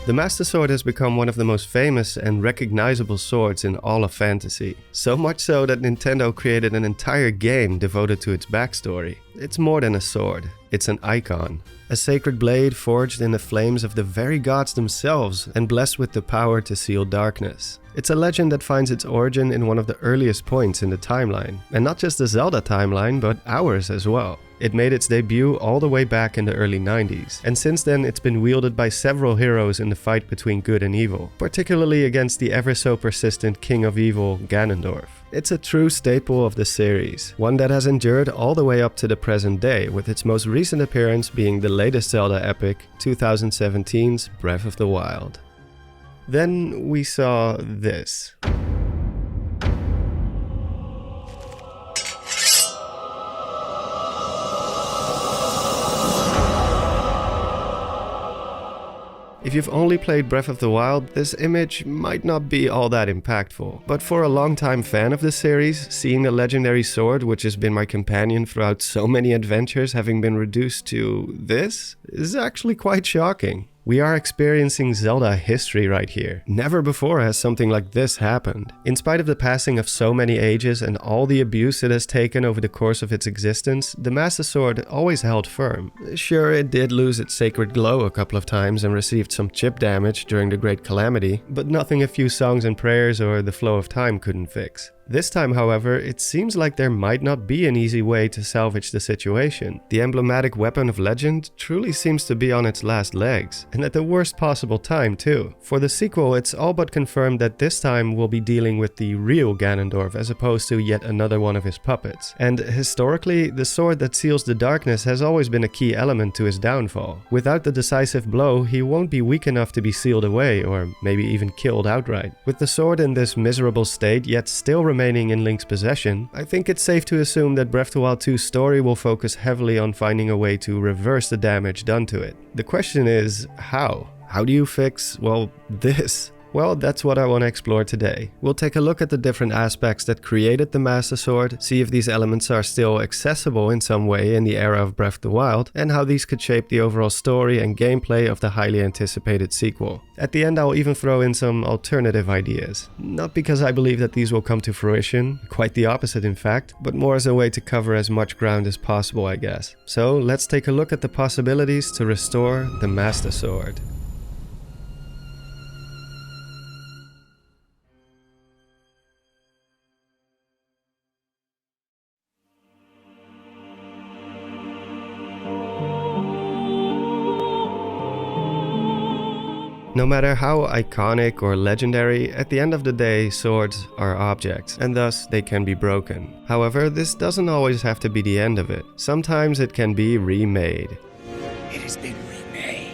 The Master Sword has become one of the most famous and recognizable swords in all of fantasy. So much so that Nintendo created an entire game devoted to its backstory. It's more than a sword, it's an icon. A sacred blade forged in the flames of the very gods themselves and blessed with the power to seal darkness. It's a legend that finds its origin in one of the earliest points in the timeline. And not just the Zelda timeline, but ours as well. It made its debut all the way back in the early 90s, and since then it's been wielded by several heroes in the fight between good and evil, particularly against the ever so persistent King of Evil, Ganondorf. It's a true staple of the series, one that has endured all the way up to the present day, with its most recent appearance being the latest Zelda epic, 2017's Breath of the Wild. Then we saw this. If you've only played Breath of the Wild, this image might not be all that impactful. But for a longtime fan of the series, seeing a legendary sword which has been my companion throughout so many adventures having been reduced to this is actually quite shocking. We are experiencing Zelda history right here. Never before has something like this happened. In spite of the passing of so many ages and all the abuse it has taken over the course of its existence, the Master Sword always held firm. Sure, it did lose its sacred glow a couple of times and received some chip damage during the Great Calamity, but nothing a few songs and prayers or the flow of time couldn't fix. This time, however, it seems like there might not be an easy way to salvage the situation. The emblematic weapon of legend truly seems to be on its last legs, and at the worst possible time too. For the sequel, it's all but confirmed that this time we'll be dealing with the real Ganondorf as opposed to yet another one of his puppets. And historically, the sword that seals the darkness has always been a key element to his downfall. Without the decisive blow, he won't be weak enough to be sealed away or maybe even killed outright. With the sword in this miserable state yet still remaining in Link's possession, I think it's safe to assume that Breath of the Wild 2's story will focus heavily on finding a way to reverse the damage done to it. The question is, how? How do you fix, well, this? Well, that's what I want to explore today. We'll take a look at the different aspects that created the Master Sword, see if these elements are still accessible in some way in the era of Breath of the Wild, and how these could shape the overall story and gameplay of the highly anticipated sequel. At the end, I'll even throw in some alternative ideas. Not because I believe that these will come to fruition, quite the opposite in fact, but more as a way to cover as much ground as possible, I guess. So let's take a look at the possibilities to restore the Master Sword. No matter how iconic or legendary, at the end of the day, swords are objects, and thus they can be broken. However, this doesn't always have to be the end of it. Sometimes it can be remade. It has been remade.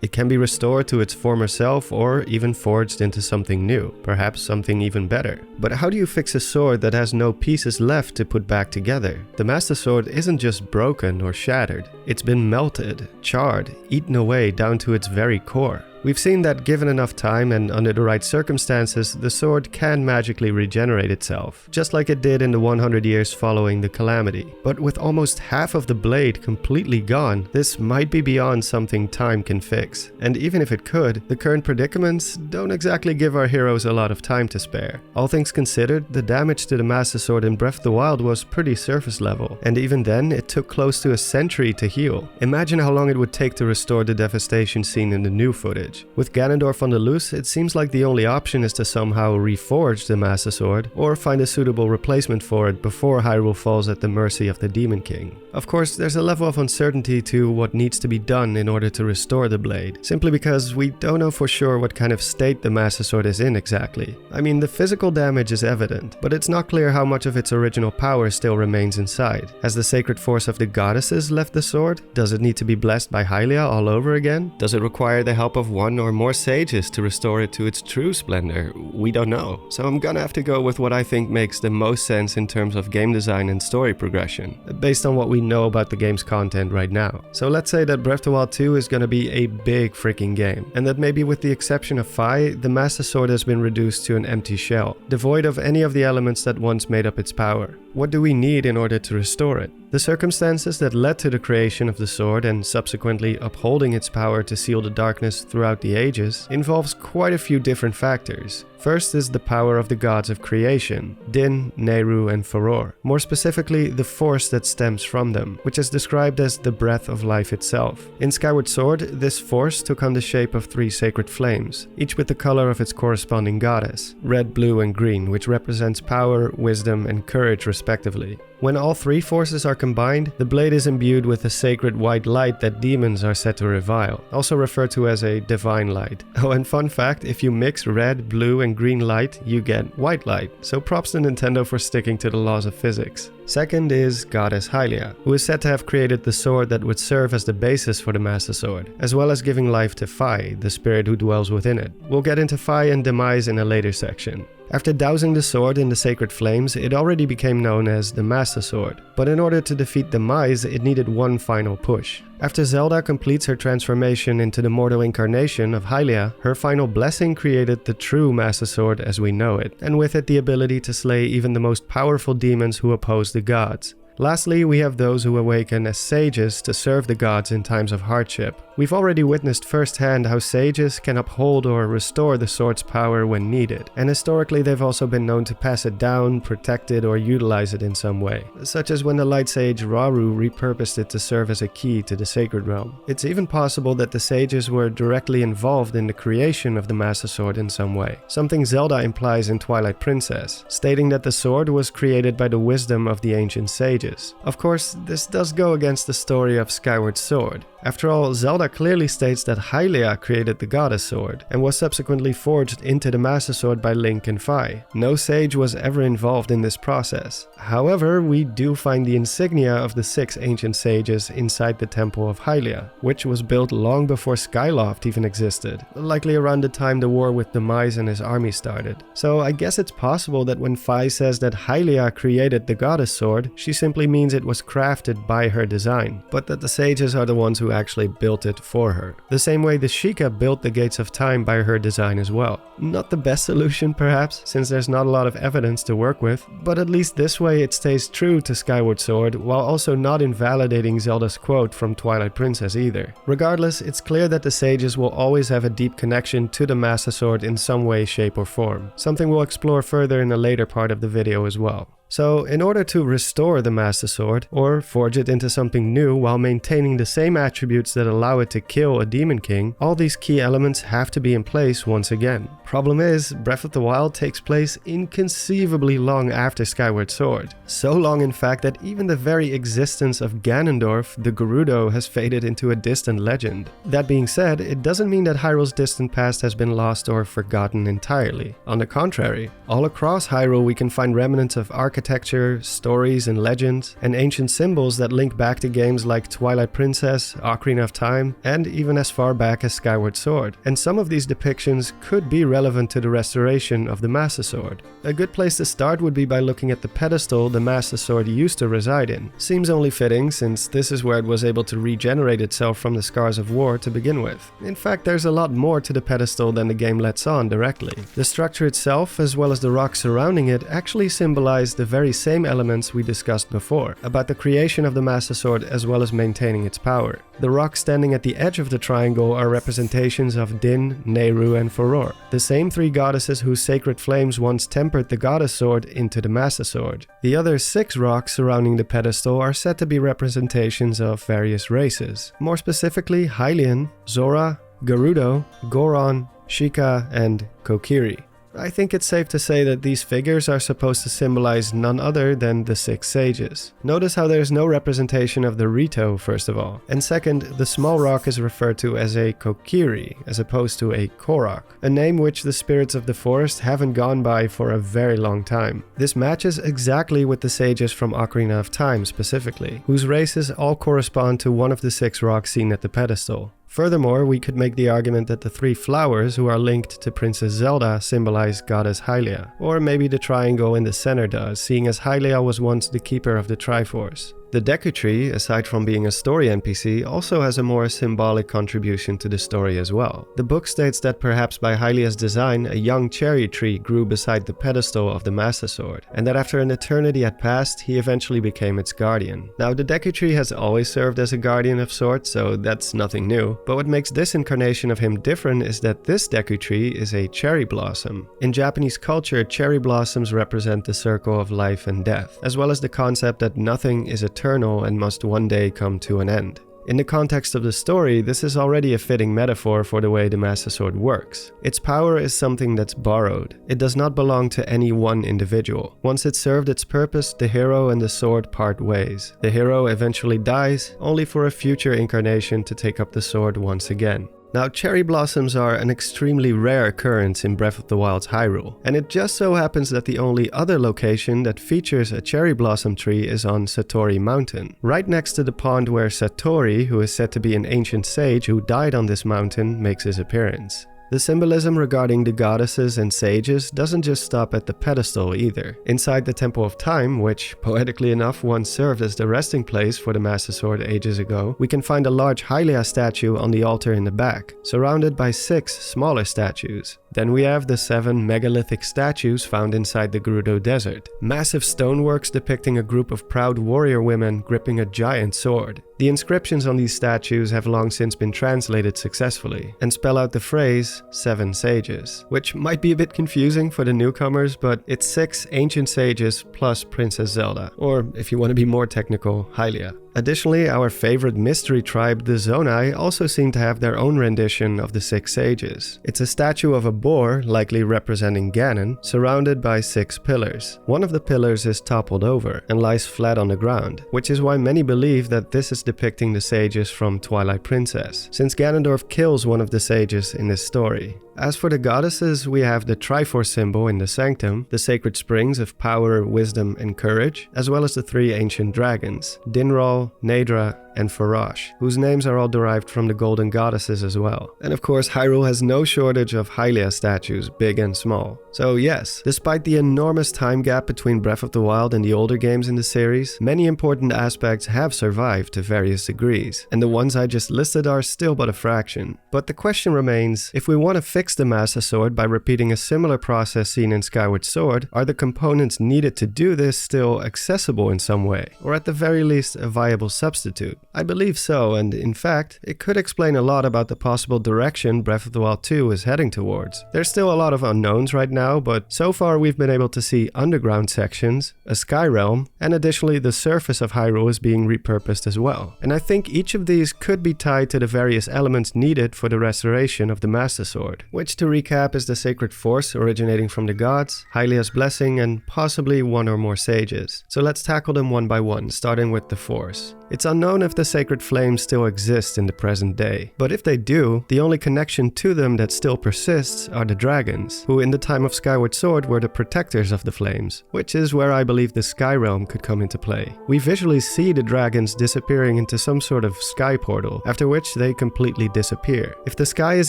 It can be restored to its former self or even forged into something new, perhaps something even better. But how do you fix a sword that has no pieces left to put back together? The Master Sword isn't just broken or shattered. It's been melted, charred, eaten away down to its very core. We've seen that given enough time and under the right circumstances, the sword can magically regenerate itself, just like it did in the 100 years following the calamity. But with almost half of the blade completely gone, this might be beyond something time can fix. And even if it could, the current predicaments don't exactly give our heroes a lot of time to spare. All things considered, the damage to the Master Sword in Breath of the Wild was pretty surface level, and even then it took close to a century to heal. Imagine how long it would take to restore the devastation seen in the new footage. With Ganondorf on the loose, it seems like the only option is to somehow reforge the Master Sword, or find a suitable replacement for it before Hyrule falls at the mercy of the Demon King. Of course, there's a level of uncertainty to what needs to be done in order to restore the blade, simply because we don't know for sure what kind of state the Master Sword is in exactly. I mean, the physical damage is evident, but it's not clear how much of its original power still remains inside. Has the sacred force of the goddesses left the sword? Does it need to be blessed by Hylia all over again? Does it require the help of one or more sages to restore it to its true splendor? We don't know. So I'm gonna have to go with what I think makes the most sense in terms of game design and story progression, based on what we know about the game's content right now. So let's say that Breath of the Wild 2 is gonna be a big freaking game, and that maybe with the exception of Fi, the Master Sword has been reduced to an empty shell, devoid of any of the elements that once made up its power. What do we need in order to restore it? The circumstances that led to the creation of the sword and subsequently upholding its power to seal the darkness throughout throughout the ages involves quite a few different factors. First is the power of the gods of creation, Din, Nehru and Furor. More specifically, the force that stems from them, which is described as the breath of life itself. In Skyward Sword, this force took on the shape of 3 sacred flames, each with the color of its corresponding goddess, red, blue and green, which represents power, wisdom and courage respectively. When all 3 forces are combined, the blade is imbued with a sacred white light that demons are said to revile, also referred to as a divine light. Oh, and fun fact, if you mix red, blue and green light, you get white light, so props to Nintendo for sticking to the laws of physics. Second is Goddess Hylia, who is said to have created the sword that would serve as the basis for the Master Sword, as well as giving life to Phi, the spirit who dwells within it. We'll get into Phi and Demise in a later section. After dousing the sword in the sacred flames, it already became known as the Master Sword, but in order to defeat Demise, it needed one final push. After Zelda completes her transformation into the mortal incarnation of Hylia, her final blessing created the true Master Sword as we know it, and with it the ability to slay even the most powerful demons who oppose the gods. Lastly, we have those who awaken as sages to serve the gods in times of hardship. We've already witnessed firsthand how sages can uphold or restore the sword's power when needed, and historically they've also been known to pass it down, protect it, or utilize it in some way, such as when the light sage Rauru repurposed it to serve as a key to the sacred realm. It's even possible that the sages were directly involved in the creation of the Master Sword in some way, something Zelda implies in Twilight Princess, stating that the sword was created by the wisdom of the ancient sages. Of course, this does go against the story of Skyward Sword. After all, Zelda clearly states that Hylia created the Goddess Sword, and was subsequently forged into the Master Sword by Link and Phi. No sage was ever involved in this process. However, we do find the insignia of the 6 ancient sages inside the Temple of Hylia, which was built long before Skyloft even existed, likely around the time the war with Demise and his army started. So I guess it's possible that when Phi says that Hylia created the Goddess Sword, she simply means it was crafted by her design, but that the sages are the ones who actually built it for her. The same way the Sheikah built the Gates of Time by her design as well. Not the best solution perhaps, since there's not a lot of evidence to work with, but at least this way it stays true to Skyward Sword while also not invalidating Zelda's quote from Twilight Princess either. Regardless, it's clear that the sages will always have a deep connection to the Master Sword in some way, shape or form, something we'll explore further in a later part of the video as well. So, in order to restore the Master Sword, or forge it into something new while maintaining the same attributes that allow it to kill a Demon King, all these key elements have to be in place once again. Problem is, Breath of the Wild takes place inconceivably long after Skyward Sword. So long in fact that even the very existence of Ganondorf, the Gerudo, has faded into a distant legend. That being said, it doesn't mean that Hyrule's distant past has been lost or forgotten entirely. On the contrary, all across Hyrule we can find remnants of architecture, stories and legends, and ancient symbols that link back to games like Twilight Princess, Ocarina of Time, and even as far back as Skyward Sword. And some of these depictions could be relevant to the restoration of the Master Sword. A good place to start would be by looking at the pedestal the Master Sword used to reside in. Seems only fitting, since this is where it was able to regenerate itself from the scars of war to begin with. In fact, there's a lot more to the pedestal than the game lets on directly. The structure itself, as well as the rocks surrounding it, actually symbolize the very same elements we discussed before, about the creation of the Master Sword as well as maintaining its power. The rocks standing at the edge of the triangle are representations of Din, Nehru and Furor, the same 3 goddesses whose sacred flames once tempered the Goddess Sword into the Master Sword. The other 6 rocks surrounding the pedestal are said to be representations of various races, more specifically Hylian, Zora, Gerudo, Goron, Sheikah and Kokiri. I think it's safe to say that these figures are supposed to symbolize none other than the 6 sages. Notice how there's no representation of the Rito first of all, and second, the small rock is referred to as a Kokiri as opposed to a Korok, a name which the spirits of the forest haven't gone by for a very long time. This matches exactly with the sages from Ocarina of Time specifically, whose races all correspond to one of the 6 rocks seen at the pedestal. Furthermore, we could make the argument that the 3 flowers who are linked to Princess Zelda symbolize Goddess Hylia, or maybe the triangle in the center does, seeing as Hylia was once the keeper of the Triforce. The Deku Tree, aside from being a story NPC, also has a more symbolic contribution to the story as well. The book states that perhaps by Hylia's design, a young cherry tree grew beside the pedestal of the Master Sword, and that after an eternity had passed, he eventually became its guardian. Now, the Deku Tree has always served as a guardian of sorts, so that's nothing new, but what makes this incarnation of him different is that this Deku Tree is a cherry blossom. In Japanese culture, cherry blossoms represent the circle of life and death, as well as the concept that nothing is eternal and must one day come to an end. In the context of the story, this is already a fitting metaphor for the way the Master Sword works. Its power is something that's borrowed. It does not belong to any one individual. Once it served its purpose, the hero and the sword part ways. The hero eventually dies, only for a future incarnation to take up the sword once again. Now, cherry blossoms are an extremely rare occurrence in Breath of the Wild's Hyrule, and it just so happens that the only other location that features a cherry blossom tree is on Satori Mountain, right next to the pond where Satori, who is said to be an ancient sage who died on this mountain, makes his appearance. The symbolism regarding the goddesses and sages doesn't just stop at the pedestal either. Inside the Temple of Time, which, poetically enough, once served as the resting place for the Master Sword ages ago, we can find a large Hylia statue on the altar in the back, surrounded by 6 smaller statues. Then we have the 7 megalithic statues found inside the Gerudo Desert. Massive stoneworks depicting a group of proud warrior women gripping a giant sword. The inscriptions on these statues have long since been translated successfully and spell out the phrase 7 sages, which might be a bit confusing for the newcomers, but it's 6 ancient sages plus Princess Zelda, or if you want to be more technical, Hylia. Additionally, our favorite mystery tribe, the Zonai, also seem to have their own rendition of the 6 sages. It's a statue of a boar, likely representing Ganon, surrounded by 6 pillars. One of the pillars is toppled over and lies flat on the ground, which is why many believe that this is depicting the sages from Twilight Princess, since Ganondorf kills one of the sages in this story. As for the goddesses, we have the Triforce symbol in the Sanctum, the sacred springs of power, wisdom, and courage, as well as the 3 ancient dragons, Dinral, Naydra, and Farash, whose names are all derived from the golden goddesses as well. And of course, Hyrule has no shortage of Hylia statues, big and small. So yes, despite the enormous time gap between Breath of the Wild and the older games in the series, many important aspects have survived to various degrees, and the ones I just listed are still but a fraction. But the question remains, if we want to fix the Master Sword by repeating a similar process seen in Skyward Sword, are the components needed to do this still accessible in some way, or at the very least a viable substitute? I believe so, and in fact, it could explain a lot about the possible direction Breath of the Wild 2 is heading towards. There's still a lot of unknowns right now, but so far we've been able to see underground sections, a sky realm, and additionally the surface of Hyrule is being repurposed as well. And I think each of these could be tied to the various elements needed for the restoration of the Master Sword, which to recap is the sacred force originating from the gods, Hylia's blessing, and possibly one or more sages. So let's tackle them one by one, starting with the force. It's unknown if the sacred flames still exist in the present day, but if they do, the only connection to them that still persists are the dragons, who in the time of Skyward Sword were the protectors of the flames, which is where I believe the Sky Realm could come into play. We visually see the dragons disappearing into some sort of sky portal, after which they completely disappear. If the sky is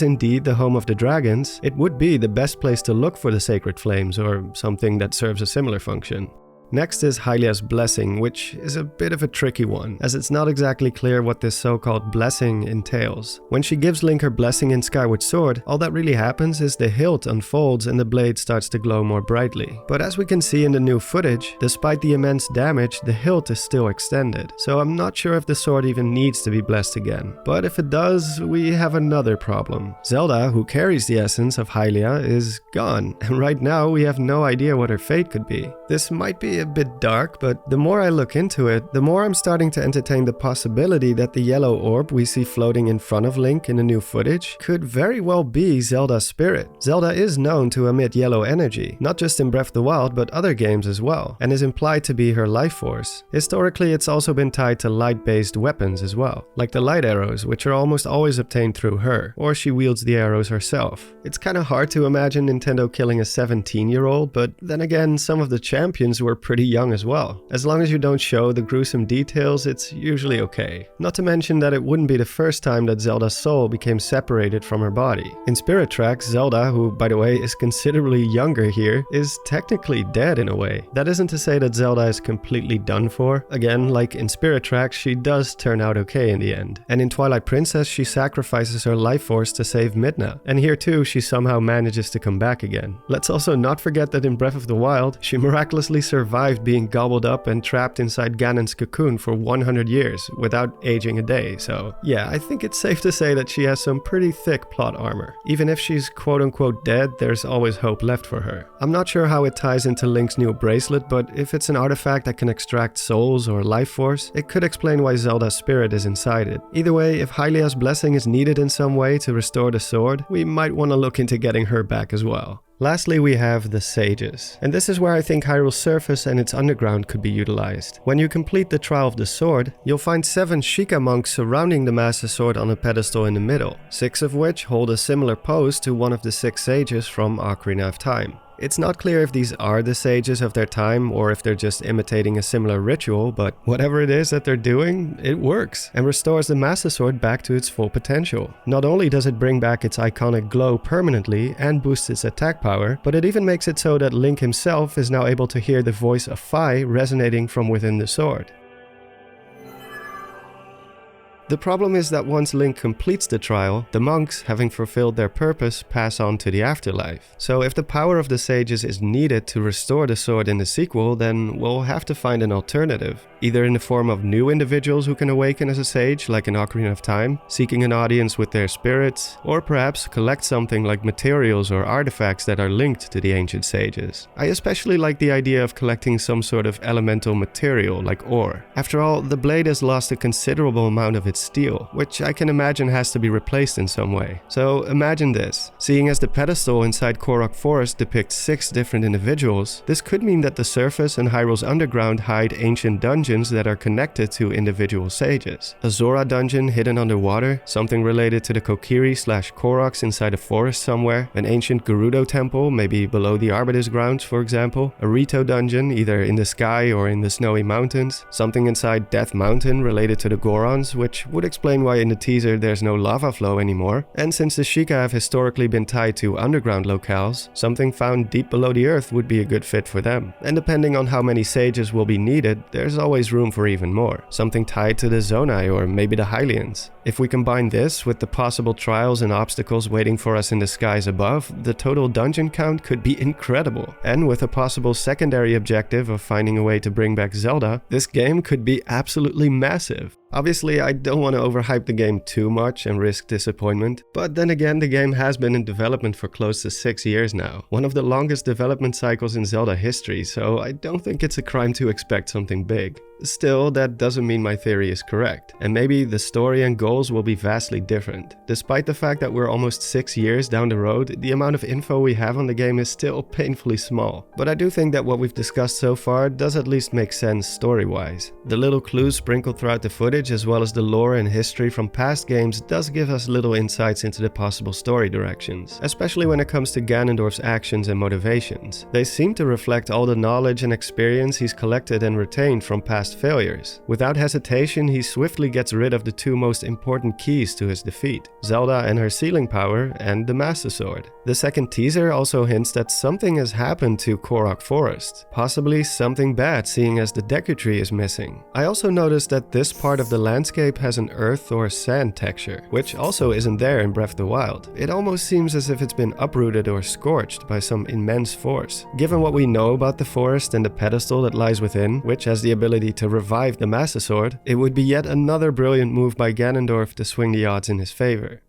indeed the home of the dragons, it would be the best place to look for the sacred flames or something that serves a similar function. Next is Hylia's blessing, which is a bit of a tricky one, as it's not exactly clear what this so-called blessing entails. When she gives Link her blessing in Skyward Sword, all that really happens is the hilt unfolds and the blade starts to glow more brightly. But as we can see in the new footage, despite the immense damage, the hilt is still extended, so I'm not sure if the sword even needs to be blessed again. But if it does, we have another problem. Zelda, who carries the essence of Hylia, is gone, and right now we have no idea what her fate could be. This might be a bit dark, but the more I look into it, the more I'm starting to entertain the possibility that the yellow orb we see floating in front of Link in the new footage could very well be Zelda's spirit. Zelda is known to emit yellow energy, not just in Breath of the Wild but other games as well, and is implied to be her life force. Historically, it's also been tied to light-based weapons as well, like the light arrows, which are almost always obtained through her, or she wields the arrows herself. It's kinda hard to imagine Nintendo killing a 17-year-old, but then again, some of the champions were pretty young as well. As long as you don't show the gruesome details, it's usually okay. Not to mention that it wouldn't be the first time that Zelda's soul became separated from her body. In Spirit Tracks, Zelda, who by the way is considerably younger here, is technically dead in a way. That isn't to say that Zelda is completely done for. Again, like in Spirit Tracks, she does turn out okay in the end. And in Twilight Princess, she sacrifices her life force to save Midna. And here too, she somehow manages to come back again. Let's also not forget that in Breath of the Wild, she miraculously survived being gobbled up and trapped inside Ganon's cocoon for 100 years without aging a day. So yeah, I think it's safe to say that she has some pretty thick plot armor. Even if she's quote-unquote dead, there's always hope left for her. I'm not sure how it ties into Link's new bracelet, but if it's an artifact that can extract souls or life force, it could explain why Zelda's spirit is inside it. Either way, if Hylia's blessing is needed in some way to restore the sword, we might want to look into getting her back as well. Lastly, we have the Sages. And this is where I think Hyrule's surface and its underground could be utilized. When you complete the Trial of the Sword, you'll find 7 Sheikah monks surrounding the Master Sword on a pedestal in the middle, 6 of which hold a similar pose to one of the 6 sages from Ocarina of Time. It's not clear if these are the sages of their time or if they're just imitating a similar ritual, but whatever it is that they're doing, it works and restores the Master Sword back to its full potential. Not only does it bring back its iconic glow permanently and boosts its attack power, but it even makes it so that Link himself is now able to hear the voice of Fi resonating from within the sword. The problem is that once Link completes the trial, the monks, having fulfilled their purpose, pass on to the afterlife. So if the power of the sages is needed to restore the sword in the sequel, then we'll have to find an alternative. Either in the form of new individuals who can awaken as a sage, like in Ocarina of Time, seeking an audience with their spirits, or perhaps collect something like materials or artifacts that are linked to the ancient sages. I especially like the idea of collecting some sort of elemental material like ore. After all, the blade has lost a considerable amount of its steel, which I can imagine has to be replaced in some way. So imagine this. Seeing as the pedestal inside Korok Forest depicts 6 different individuals, this could mean that the surface and Hyrule's underground hide ancient dungeons that are connected to individual sages. A Zora dungeon hidden underwater, something related to the Kokiri/Koroks inside a forest somewhere, an ancient Gerudo temple, maybe below the Arbutus grounds for example, a Rito dungeon either in the sky or in the snowy mountains, something inside Death Mountain related to the Gorons, which would explain why in the teaser there's no lava flow anymore, and since the Sheikah have historically been tied to underground locales, something found deep below the earth would be a good fit for them. And depending on how many sages will be needed, there's always room for even more, something tied to the Zonai or maybe the Hylians. If we combine this with the possible trials and obstacles waiting for us in the skies above, the total dungeon count could be incredible. And with a possible secondary objective of finding a way to bring back Zelda, this game could be absolutely massive. Obviously, I don't want to overhype the game too much and risk disappointment, but then again, the game has been in development for close to 6 years now, one of the longest development cycles in Zelda history, so I don't think it's a crime to expect something big. Still, that doesn't mean my theory is correct, and maybe the story and goals will be vastly different. Despite the fact that we're almost 6 years down the road, the amount of info we have on the game is still painfully small. But I do think that what we've discussed so far does at least make sense story-wise. The little clues sprinkled throughout the footage, as well as the lore and history from past games, does give us little insights into the possible story directions, especially when it comes to Ganondorf's actions and motivations. They seem to reflect all the knowledge and experience he's collected and retained from past failures. Without hesitation, he swiftly gets rid of the 2 most important keys to his defeat, Zelda and her sealing power, and the Master Sword. The second teaser also hints that something has happened to Korok Forest, possibly something bad seeing as the Deku Tree is missing. I also noticed that this part of the landscape has an earth or sand texture, which also isn't there in Breath of the Wild. It almost seems as if it's been uprooted or scorched by some immense force. Given what we know about the forest and the pedestal that lies within, which has the ability to revive the Master Sword, it would be yet another brilliant move by Ganondorf to swing the odds in his favor.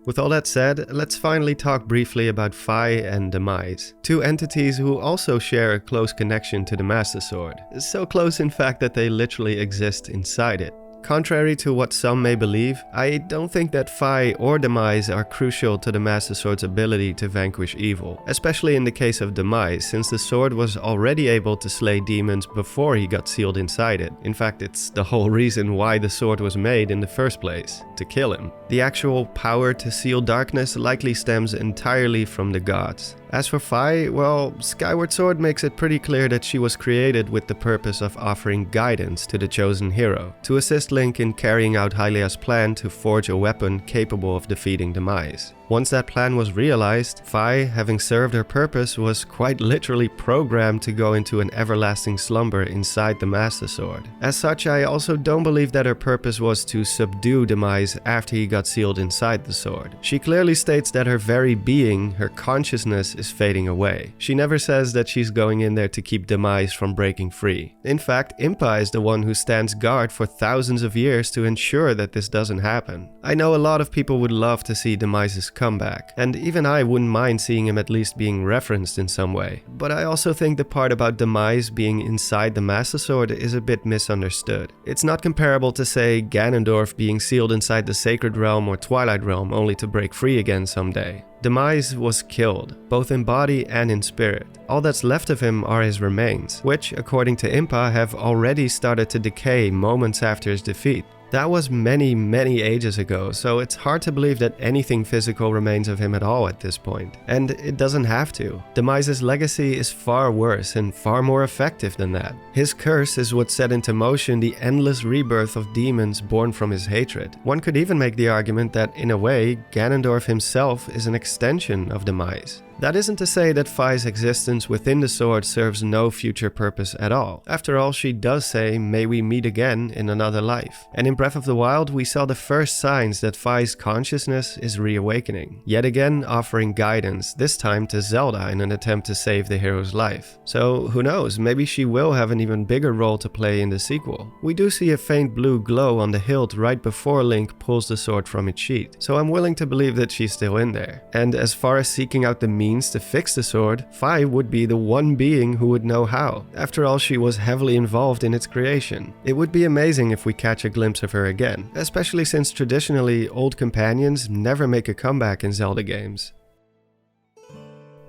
With all that said, let's finally talk briefly about Fi and Demise, 2 entities who also share a close connection to the Master Sword. So close in fact that they literally exist inside it. Contrary to what some may believe, I don't think that Fi or Demise are crucial to the Master Sword's ability to vanquish evil, especially in the case of Demise, since the sword was already able to slay demons before he got sealed inside it. In fact, it's the whole reason why the sword was made in the first place, to kill him. The actual power to seal darkness likely stems entirely from the gods. As for Fi, well, Skyward Sword makes it pretty clear that she was created with the purpose of offering guidance to the chosen hero, to assist Link in carrying out Hylia's plan to forge a weapon capable of defeating Demise. Once that plan was realized, Fi, having served her purpose, was quite literally programmed to go into an everlasting slumber inside the Master Sword. As such, I also don't believe that her purpose was to subdue Demise after he got sealed inside the sword. She clearly states that her very being, her consciousness, is fading away. She never says that she's going in there to keep Demise from breaking free. In fact, Impa is the one who stands guard for thousands of years to ensure that this doesn't happen. I know a lot of people would love to see Demise's comeback, and even I wouldn't mind seeing him at least being referenced in some way. But I also think the part about Demise being inside the Master Sword is a bit misunderstood. It's not comparable to, say, Ganondorf being sealed inside the Sacred Realm or Twilight Realm only to break free again someday. Demise was killed, both in body and in spirit. All that's left of him are his remains, which, according to Impa, have already started to decay moments after his defeat. That was many ages ago, so it's hard to believe that anything physical remains of him at all at this point. And it doesn't have to. Demise's legacy is far worse and far more effective than that. His curse is what set into motion the endless rebirth of demons born from his hatred. One could even make the argument that, in a way, Ganondorf himself is an extension of Demise. That isn't to say that Fi's existence within the sword serves no future purpose at all. After all, she does say, "May we meet again in another life." And in Breath of the Wild, we saw the first signs that Fi's consciousness is reawakening, yet again offering guidance, this time to Zelda in an attempt to save the hero's life. So who knows, maybe she will have an even bigger role to play in the sequel. We do see a faint blue glow on the hilt right before Link pulls the sword from its sheath, so I'm willing to believe that she's still in there. And as far as seeking out the means to fix the sword, Fi would be the one being who would know how. After all, she was heavily involved in its creation. It would be amazing if we catch a glimpse of her again, especially since traditionally old companions never make a comeback in Zelda games.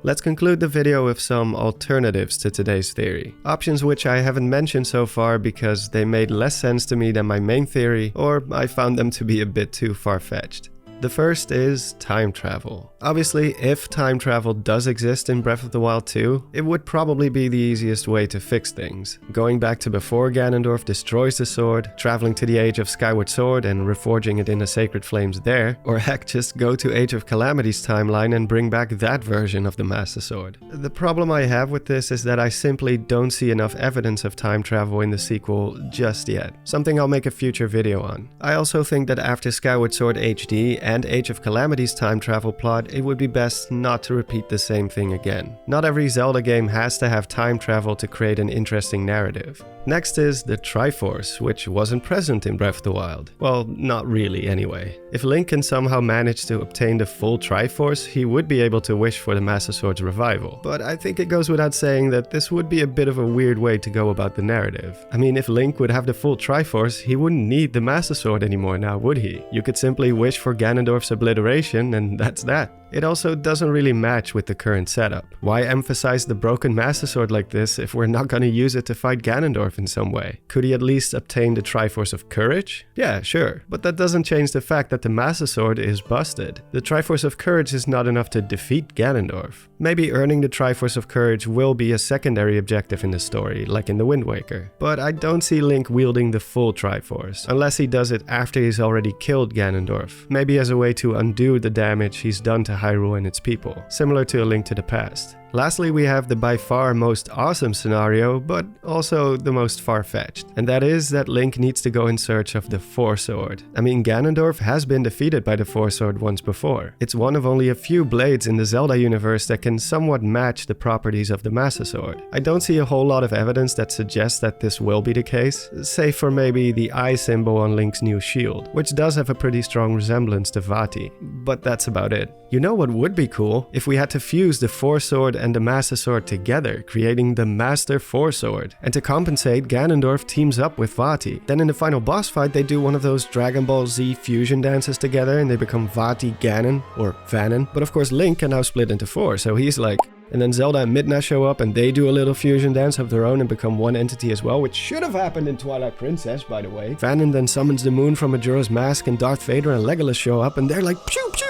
Let's conclude the video with some alternatives to today's theory. Options which I haven't mentioned so far because they made less sense to me than my main theory, or I found them to be a bit too far-fetched. The first is time travel. Obviously, if time travel does exist in Breath of the Wild 2, it would probably be the easiest way to fix things. Going back to before Ganondorf destroys the sword, traveling to the Age of Skyward Sword and reforging it in the Sacred Flames there, or heck, just go to Age of Calamity's timeline and bring back that version of the Master Sword. The problem I have with this is that I simply don't see enough evidence of time travel in the sequel just yet, something I'll make a future video on. I also think that after Skyward Sword HD and Age of Calamity's time travel plot, it would be best not to repeat the same thing again. Not every Zelda game has to have time travel to create an interesting narrative. Next is the Triforce, which wasn't present in Breath of the Wild. Well, not really anyway. If Link can somehow manage to obtain the full Triforce, he would be able to wish for the Master Sword's revival. But I think it goes without saying that this would be a bit of a weird way to go about the narrative. I mean, if Link would have the full Triforce, he wouldn't need the Master Sword anymore now, would he? You could simply wish for Ganondorf's obliteration and that's that. It also doesn't really match with the current setup. Why emphasize the broken Master Sword like this if we're not gonna use it to fight Ganondorf in some way? Could he at least obtain the Triforce of Courage? Yeah, sure, but that doesn't change the fact that the Master Sword is busted. The Triforce of Courage is not enough to defeat Ganondorf. Maybe earning the Triforce of Courage will be a secondary objective in the story, like in the Wind Waker. But I don't see Link wielding the full Triforce, unless he does it after he's already killed Ganondorf, maybe as a way to undo the damage he's done to Hyrule and its people, similar to A Link to the Past. Lastly, we have the by far most awesome scenario, but also the most far-fetched, and that is that Link needs to go in search of the Four Sword. I mean, Ganondorf has been defeated by the Four Sword once before. It's one of only a few blades in the Zelda universe that can somewhat match the properties of the Master Sword. I don't see a whole lot of evidence that suggests that this will be the case, save for maybe the eye symbol on Link's new shield, which does have a pretty strong resemblance to Vati, but that's about it. You know what would be cool? If we had to fuse the Four Sword and the Master Sword together, creating the Master Four Sword. And to compensate, Ganondorf teams up with Vati. Then in the final boss fight, they do one of those Dragon Ball Z fusion dances together and they become Vati Ganon, or Vanon. But of course Link can now split into four, so he's like... And then Zelda and Midna show up and they do a little fusion dance of their own and become one entity as well, which should have happened in Twilight Princess, by the way. Vanon then summons the moon from Majora's Mask and Darth Vader and Legolas show up and they're like, pew pew!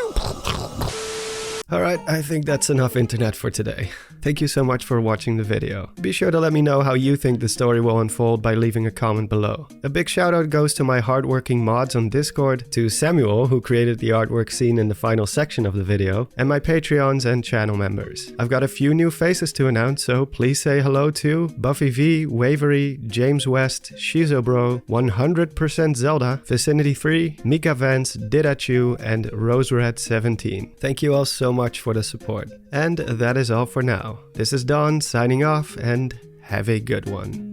Alright, I think that's enough internet for today. Thank you so much for watching the video. Be sure to let me know how you think the story will unfold by leaving a comment below. A big shout out goes to my hardworking mods on Discord, to Samuel, who created the artwork seen in the final section of the video, and my Patreons and channel members. I've got a few new faces to announce, so please say hello to Buffy V, Wavery, James West, Shizobro, 100% Zelda, Vicinity 3, Mika Vance, Didachu, and RoseRed17. Thank you all so much for the support. And that is all for now. This is Don signing off, and have a good one.